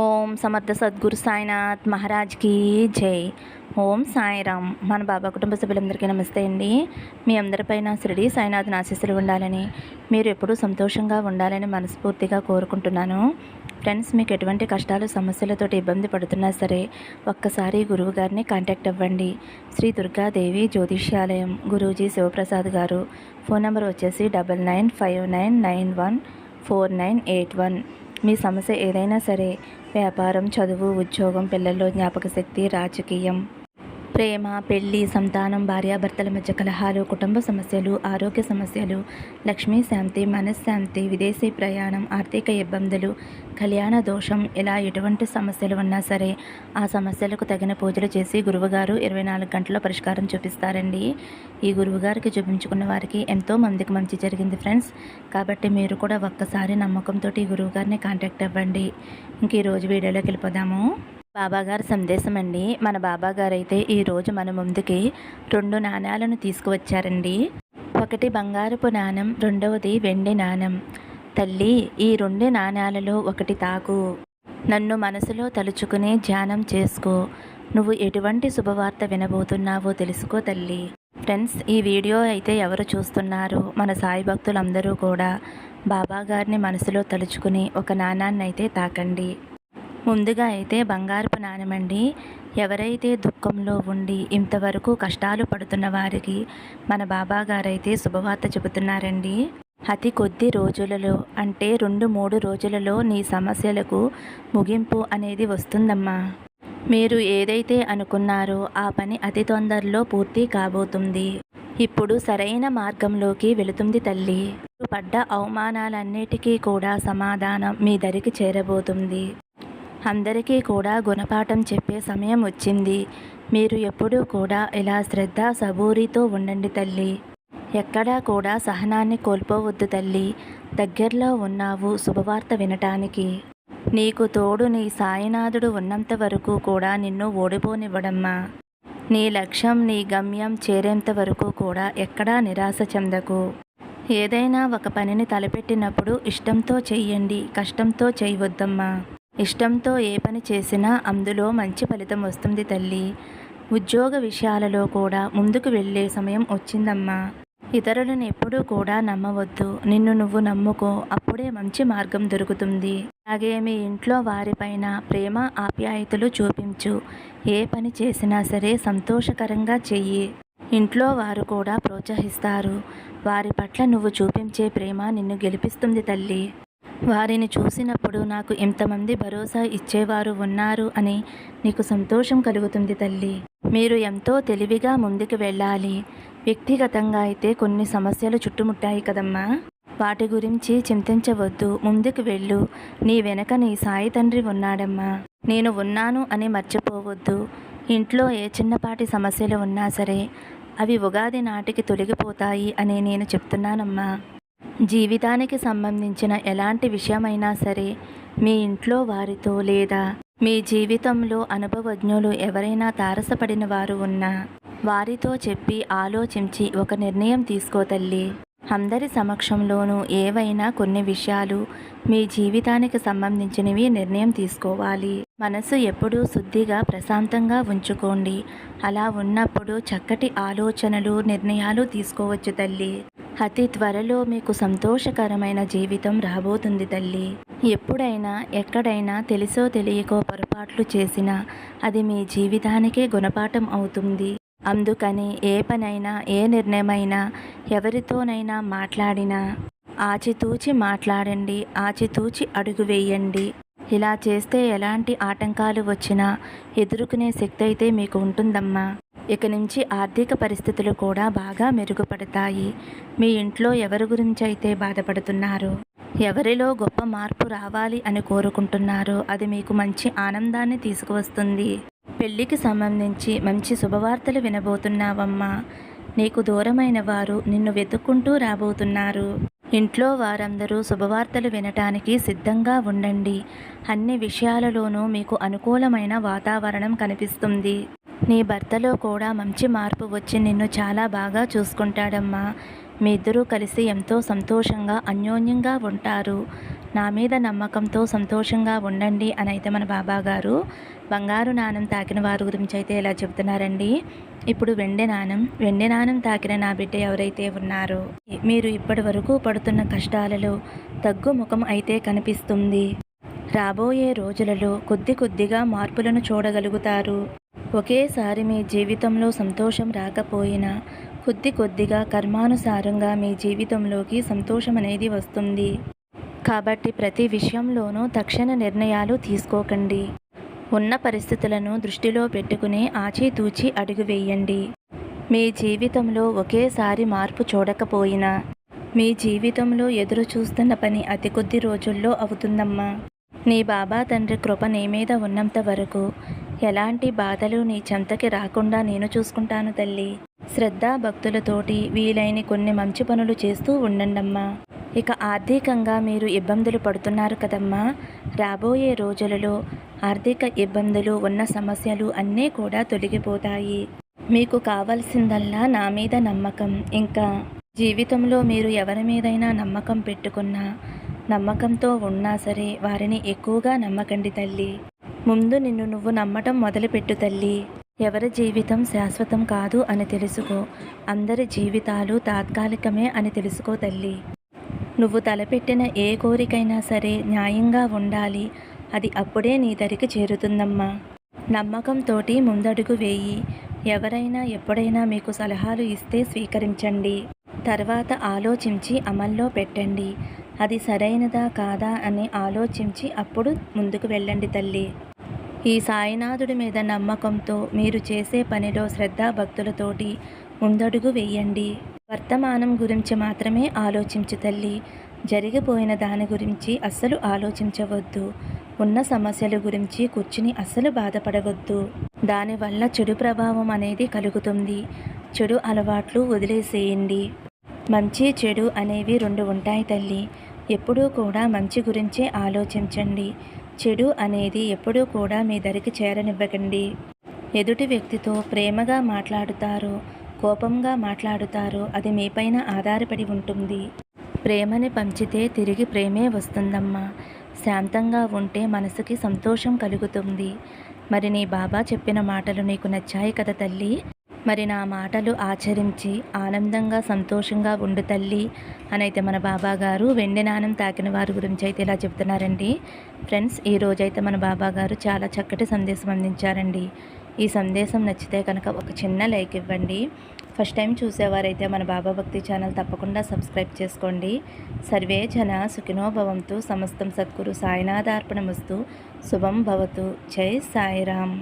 ఓం సమర్థ సద్గురు సాయినాథ్ మహారాజ్కి జై. ఓం సాయిరామ్. మన బాబా కుటుంబ సభ్యులందరికీ నమస్తే అండి. మీ అందరిపైన షిరిడి సాయినాథ్ ఆశీస్సులు ఉండాలని, మీరు ఎప్పుడూ సంతోషంగా ఉండాలని మనస్ఫూర్తిగా కోరుకుంటున్నాను. ఫ్రెండ్స్, మీకు ఎటువంటి కష్టాలు సమస్యలతోటి ఇబ్బంది పడుతున్నా సరే ఒక్కసారి గురువు గారిని కాంటాక్ట్ అవ్వండి. శ్రీ దుర్గాదేవి జ్యోతిష్యాలయం, గురూజీ శివప్రసాద్ గారు. ఫోన్ నెంబర్ వచ్చేసి 9959914981. మీ సమస్య ఏదైనా సరే, వ్యాపారం, చదువు, ఉద్యోగం, పిల్లల్లో జ్ఞాపకశక్తి, రాజకీయం, ప్రేమ, పెళ్లి, సంతానం, భార్యాభర్తల మధ్య కలహాలు, కుటుంబ సమస్యలు, ఆరోగ్య సమస్యలు, లక్ష్మీ శాంతి, మనశ్శాంతి, విదేశీ ప్రయాణం, ఆర్థిక ఇబ్బందులు, కళ్యాణ దోషం, ఇలా ఎటువంటి సమస్యలు ఉన్నా సరే ఆ సమస్యలకు తగిన పూజలు చేసి గురువుగారు 24 గంటల్లో పరిష్కారం చూపిస్తారండి. ఈ గురువుగారికి చూపించుకున్న వారికి ఎంతో మందికి మంచి జరిగింది ఫ్రెండ్స్. కాబట్టి మీరు కూడా ఒక్కసారి నమ్మకంతో ఈ గురువుగారిని కాంటాక్ట్ అవ్వండి. ఇంక ఈరోజు వీడియోలోకి వెళ్ళిపోదాము. బాబాగారి సందేశం అండి. మన బాబాగారు అయితే ఈరోజు మన ముందుకి 2 నాణ్యాలను తీసుకువచ్చారండి. ఒకటి బంగారపు నాణెం, రెండవది వెండి నాణెం. తల్లి, ఈ 2 నాణ్యాలలో ఒకటి తాకు. నన్ను మనసులో తలుచుకుని ధ్యానం చేసుకో. నువ్వు ఎటువంటి శుభవార్త వినబోతున్నావో తెలుసుకో తల్లి. ఫ్రెండ్స్, ఈ వీడియో అయితే ఎవరు చూస్తున్నారో మన సాయి భక్తులందరూ కూడా బాబాగారిని మనసులో తలుచుకుని ఒక నాణాన్ని అయితే తాకండి. ముందుగా అయితే బంగారపు నాణెమండి. ఎవరైతే దుఃఖంలో ఉండి ఇంతవరకు కష్టాలు పడుతున్న వారికి మన బాబాగారైతే శుభవార్త చెబుతున్నారండి. అతి కొద్ది రోజులలో, అంటే 2-3 రోజులలో నీ సమస్యలకు ముగింపు అనేది వస్తుందమ్మా. మీరు ఏదైతే అనుకున్నారో ఆ పని అతి తొందరలో పూర్తి కాబోతుంది. ఇప్పుడు సరైన మార్గంలోకి వెళుతుంది తల్లి. పడ్డ అవమానాలన్నిటికీ కూడా సమాధానం మీ దరికి చేరబోతుంది. అందరికీ కూడా గుణపాఠం చెప్పే సమయం వచ్చింది. మీరు ఎప్పుడూ కూడా ఇలా శ్రద్ధ సబూరితో ఉండండి తల్లి. ఎక్కడా కూడా సహనాన్ని కోల్పోవద్దు తల్లి. దగ్గరలో ఉన్నావు శుభవార్త వినటానికి. నీకు తోడు నీ సాయినాథుడు ఉన్నంత వరకు కూడా నిన్ను ఓడిపోనివ్వడమ్మా. నీ లక్ష్యం, నీ గమ్యం చేరేంత వరకు కూడా ఎక్కడా నిరాశ చెందకు. ఏదైనా ఒక పనిని తలపెట్టినప్పుడు ఇష్టంతో చెయ్యండి, కష్టంతో చేయవద్దమ్మా. ఇష్టంతో ఏ పని చేసినా అందులో మంచి ఫలితం వస్తుంది తల్లి. ఉద్యోగ విషయాలలో కూడా ముందుకు వెళ్ళే సమయం వచ్చిందమ్మా. ఇతరులను ఎప్పుడూ కూడా నమ్మవద్దు. నిన్ను నువ్వు నమ్ముకో, అప్పుడే మంచి మార్గం దొరుకుతుంది. అలాగే మీ ఇంట్లో వారిపైన ప్రేమ, ఆప్యాయతలు చూపించు. ఏ పని చేసినా సరే సంతోషకరంగా చెయ్యి. ఇంట్లో వారు కూడా ప్రోత్సహిస్తారు. వారి పట్ల నువ్వు చూపించే ప్రేమ నిన్ను గెలిపిస్తుంది తల్లి. వారిని చూసినప్పుడు నాకు ఇంతమంది భరోసా ఇచ్చేవారు ఉన్నారు అని నీకు సంతోషం కలుగుతుంది తల్లి. మీరు ఎంతో తెలివిగా ముందుకు వెళ్ళాలి. వ్యక్తిగతంగా అయితే కొన్ని సమస్యలు చుట్టుముట్టాయి కదమ్మా. వాటి గురించి చింతించవద్దు. ముందుకు వెళ్ళు. నీ వెనక నీ సాయి తండ్రి ఉన్నాడమ్మా. నేను ఉన్నాను అని మర్చిపోవద్దు. ఇంట్లో ఏ చిన్నపాటి సమస్యలు ఉన్నా సరే అవి ఉగాది నాటికి తొలగిపోతాయి అని నేను చెప్తున్నానమ్మా. జీవితానికి సంబంధించిన ఎలాంటి విషయమైనా సరే మీ ఇంట్లో వారితో లేదా మీ జీవితంలో అనుభవజ్ఞులు ఎవరైనా తారసపడిన వారు ఉన్నా వారితో చెప్పి ఆలోచించి ఒక నిర్ణయం తీసుకో తల్లి. అందరి సమక్షంలోనూ ఏవైనా కొన్ని విషయాలు మీ జీవితానికి సంబంధించినవి నిర్ణయం తీసుకోవాలి. మనసు ఎప్పుడూ శుద్ధిగా, ప్రశాంతంగా ఉంచుకోండి. అలా ఉన్నప్పుడు చక్కటి ఆలోచనలు, నిర్ణయాలు తీసుకోవచ్చు తల్లి. అతి త్వరలో మీకు సంతోషకరమైన జీవితం రాబోతుంది తల్లి. ఎప్పుడైనా ఎక్కడైనా తెలిసో తెలియకో పొరపాట్లు చేసినా అది మీ జీవితానికే గుణపాఠం అవుతుంది. అందుకని ఏ పనైనా, ఏ నిర్ణయమైనా, ఎవరితోనైనా మాట్లాడినా ఆచితూచి మాట్లాడండి, ఆచితూచి అడుగు వేయండి. ఇలా చేస్తే ఎలాంటి ఆటంకాలు వచ్చినా ఎదుర్కొనే శక్తి అయితే మీకు ఉంటుందమ్మా. ఇక నుంచి ఆర్థిక పరిస్థితులు కూడా బాగా మెరుగుపడతాయి. మీ ఇంట్లో ఎవరి గురించి అయితే బాధపడుతున్నారో, ఎవరిలో గొప్ప మార్పు రావాలి అని కోరుకుంటున్నారో అది మీకు మంచి ఆనందాన్ని తీసుకువస్తుంది. పెళ్లికి సంబంధించి మంచి శుభవార్తలు వినబోతున్నావమ్మా. నీకు దూరమైన వారు నిన్ను వెతుక్కుంటూ రాబోతున్నారు. ఇంట్లో వారందరూ శుభవార్తలు వినటానికి సిద్ధంగా ఉండండి. అన్ని విషయాలలోనూ మీకు అనుకూలమైన వాతావరణం కనిపిస్తుంది. నీ భర్తలో కూడా మంచి మార్పు వచ్చి నిన్ను చాలా బాగా చూసుకుంటాడమ్మా. మీ ఇద్దరూ కలిసి ఎంతో సంతోషంగా, అన్యోన్యంగా ఉంటారు. నా మీద నమ్మకంతో సంతోషంగా ఉండండి అని అయితే మన బాబా గారు బంగారు నాణం తాకిన వారి గురించి అయితే ఇలా చెబుతున్నారండి. ఇప్పుడు వెండి నాణం తాకిన నా బిడ్డ ఎవరైతే ఉన్నారో మీరు ఇప్పటి వరకు పడుతున్న కష్టాలలో తగ్గుముఖం అయితే కనిపిస్తుంది. రాబోయే రోజులలో కొద్ది కొద్దిగా మార్పులను చూడగలుగుతారు. ఒకేసారి మీ జీవితంలో సంతోషం రాకపోయినా కొద్ది కొద్దిగా కర్మానుసారంగా మీ జీవితంలోకి సంతోషం అనేది వస్తుంది. కాబట్టి ప్రతి విషయంలోనూ తక్షణ నిర్ణయాలు తీసుకోకండి. ఉన్న పరిస్థితులను దృష్టిలో పెట్టుకుని ఆచితూచి అడుగు వేయండి. మీ జీవితంలో ఒకేసారి మార్పు చూడకపోయినా మీ జీవితంలో ఎదురు చూస్తున్న పని అతి కొద్ది రోజుల్లో అవుతుందమ్మా. నీ బాబా తండ్రి కృప నీ మీద ఉన్నంత వరకు ఎలాంటి బాధలు నీ చెంతకి రాకుండా నేను చూసుకుంటాను తల్లి. శ్రద్ధ భక్తులతోటి వీలైన కొన్ని మంచి పనులు చేస్తూ ఉండండమ్మా. ఇక ఆర్థికంగా మీరు ఇబ్బందులు పడుతున్నారు కదమ్మా. రాబోయే రోజులలో ఆర్థిక ఇబ్బందులు ఉన్న సమస్యలు అన్నీ కూడా తొలగిపోతాయి. మీకు కావాల్సిందల్లా నా మీద నమ్మకం. ఇంకా జీవితంలో మీరు ఎవరి మీదైనా నమ్మకం పెట్టుకున్నా నమ్మకంతో ఉన్నా సరే వారిని ఎక్కువగా నమ్మకండి తల్లి. ముందు నిన్ను నువ్వు నమ్మటం మొదలుపెట్టు తల్లి. ఎవరి జీవితం శాశ్వతం కాదు అని తెలుసుకో. అందరి జీవితాలు తాత్కాలికమే అని తెలుసుకో తల్లి. నువ్వు తలపెట్టిన ఏ కోరికైనా సరే న్యాయంగా ఉండాలి. అది అప్పుడే నీ దరికి చేరుతుందమ్మా. నమ్మకంతోటి ముందడుగు వేయి. ఎవరైనా ఎప్పుడైనా మీకు సలహాలు ఇస్తే స్వీకరించండి. తర్వాత ఆలోచించి అమల్లో పెట్టండి. అది సరైనదా కాదా అని ఆలోచించి అప్పుడు ముందుకు వెళ్ళండి తల్లి. ఈ సాయినాథుడి మీద నమ్మకంతో మీరు చేసే పనిలో శ్రద్ధా భక్తులతోటి ముందడుగు వేయండి. వర్తమానం గురించి మాత్రమే ఆలోచించు తల్లి. జరిగిపోయిన దాని గురించి అస్సలు ఆలోచించవద్దు. ఉన్న సమస్యల గురించి కూర్చుని అస్సలు బాధపడవద్దు. దానివల్ల చెడు ప్రభావం అనేది కలుగుతుంది. చెడు అలవాట్లు వదిలేసేయండి. మంచి చెడు అనేవి రెండు ఉంటాయి తల్లి. ఎప్పుడూ కూడా మంచి గురించే ఆలోచించండి. చెడు అనేది ఎప్పుడూ కూడా మీ దరికి చేరనివ్వకండి. ఎదుటి వ్యక్తితో ప్రేమగా మాట్లాడుతారో కోపంగా మాట్లాడుతారో అది మీపైన ఆధారపడి ఉంటుంది. ప్రేమని పంచితే తిరిగి ప్రేమే వస్తుందమ్మా. శాంతంగా ఉంటే మనసుకి సంతోషం కలుగుతుంది. మరి నీ బాబా చెప్పిన మాటలు నీకు నచ్చాయి కదా తల్లి. మరి నా మాటలు ఆచరించి ఆనందంగా సంతోషంగా ఉండు తల్లి అని అయితే మన బాబా గారు వెండి నాణం తాకిన వారి గురించి అయితే ఇలా చెప్తున్నారండి. ఫ్రెండ్స్, ఈరోజైతే మన బాబా గారు చాలా చక్కటి సందేశం అందించారండి. ఈ సందేశం నచ్చితే కనుక ఒక చిన్న లైక్ ఇవ్వండి. ఫస్ట్ టైం చూసేవారైతే మన బాబా భక్తి ఛానల్ తప్పకుండా సబ్స్క్రైబ్ చేసుకోండి. సర్వే జన సుఖినో భవంతు. సమస్తం సద్గురు సాయినాథార్పణమస్తు. శుభం భవతు. జై సాయిరామ్.